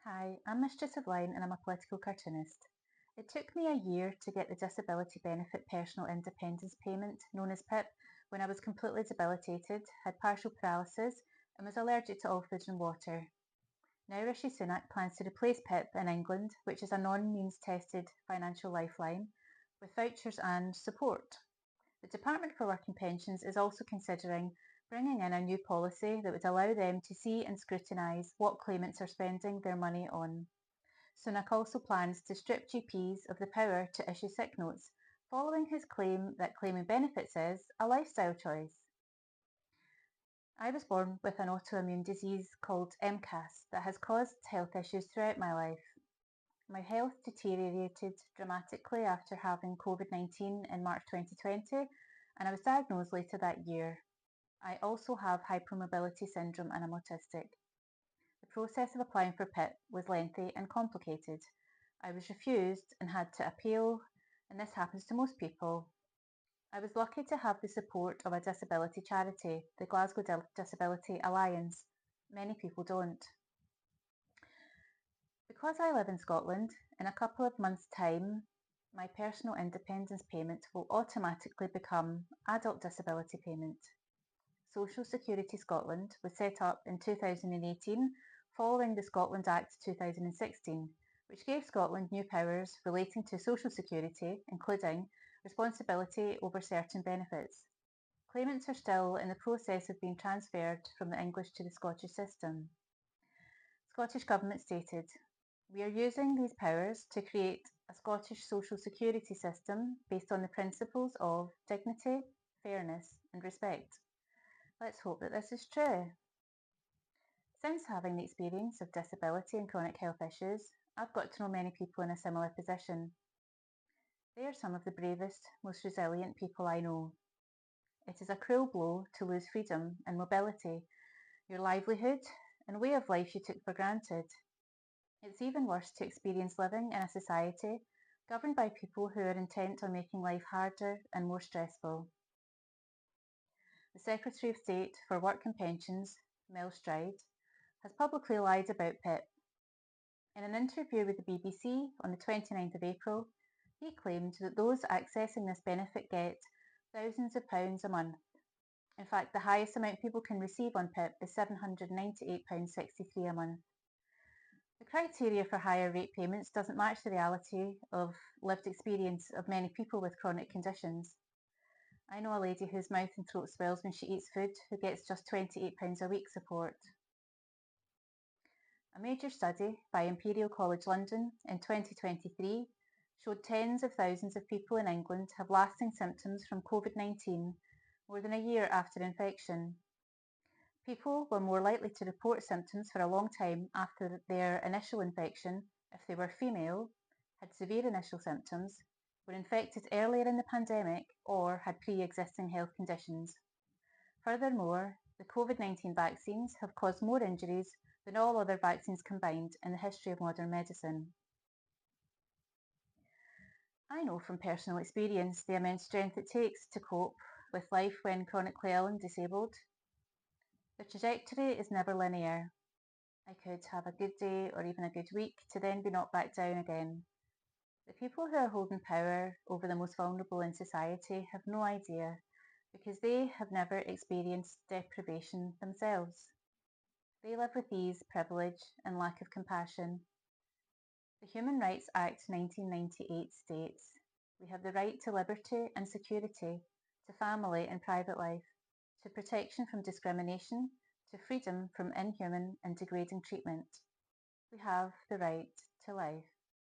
Hi, I'm Mistress of Line and I'm a political cartoonist. It took me a year to get the Disability Benefit Personal Independence Payment, known as PIP, when I was completely debilitated, had partial paralysis, and was allergic to all food and water. Now Rishi Sunak plans to replace PIP in England, which is a non-means tested financial lifeline, with vouchers and support. The Department for Work and Pensions is also considering bringing in a new policy that would allow them to see and scrutinise what claimants are spending their money on. Sunak also plans to strip GPs of the power to issue sick notes, following his claim that claiming benefits is a lifestyle choice. I was born with an autoimmune disease called MCAS that has caused health issues throughout my life. My health deteriorated dramatically after having COVID-19 in March 2020, and I was diagnosed later that year. I also have hypermobility syndrome and I'm autistic. The process of applying for PIP was lengthy and complicated. I was refused and had to appeal, and this happens to most people. I was lucky to have the support of a disability charity, the Glasgow Disability Alliance. Many people don't. Because I live in Scotland, in a couple of months' time, my personal independence payment will automatically become adult disability payment. Social Security Scotland was set up in 2018 following the Scotland Act 2016, which gave Scotland new powers relating to social security, including responsibility over certain benefits. Claimants are still in the process of being transferred from the English to the Scottish system. Scottish Government stated, "We are using these powers to create a Scottish social security system based on the principles of dignity, fairness and respect." Let's hope that this is true. Since having the experience of disability and chronic health issues, I've got to know many people in a similar position. They are some of the bravest, most resilient people I know. It is a cruel blow to lose freedom and mobility, your livelihood and way of life you took for granted. It's even worse to experience living in a society governed by people who are intent on making life harder and more stressful. The Secretary of State for Work and Pensions, Mel Stride, has publicly lied about PIP. In an interview with the BBC on the 29th of April, he claimed that those accessing this benefit get thousands of pounds a month. In fact, the highest amount people can receive on PIP is £798.63 a month. The criteria for higher rate payments doesn't match the reality of lived experience of many people with chronic conditions. I know a lady whose mouth and throat swells when she eats food who gets just £28 a week support. A major study by Imperial College London in 2023 showed tens of thousands of people in England have lasting symptoms from COVID-19 more than a year after infection. People were more likely to report symptoms for a long time after their initial infection if they were female, had severe initial symptoms, were infected earlier in the pandemic, or had pre-existing health conditions. Furthermore, the COVID-19 vaccines have caused more injuries than all other vaccines combined in the history of modern medicine. I know from personal experience the immense strength it takes to cope with life when chronically ill and disabled. The trajectory is never linear. I could have a good day or even a good week to then be knocked back down again. The people who are holding power over the most vulnerable in society have no idea because they have never experienced deprivation themselves. They live with ease, privilege and lack of compassion. The Human Rights Act 1998 states, "We have the right to liberty and security, to family and private life, to protection from discrimination, to freedom from inhuman and degrading treatment. We have the right to life."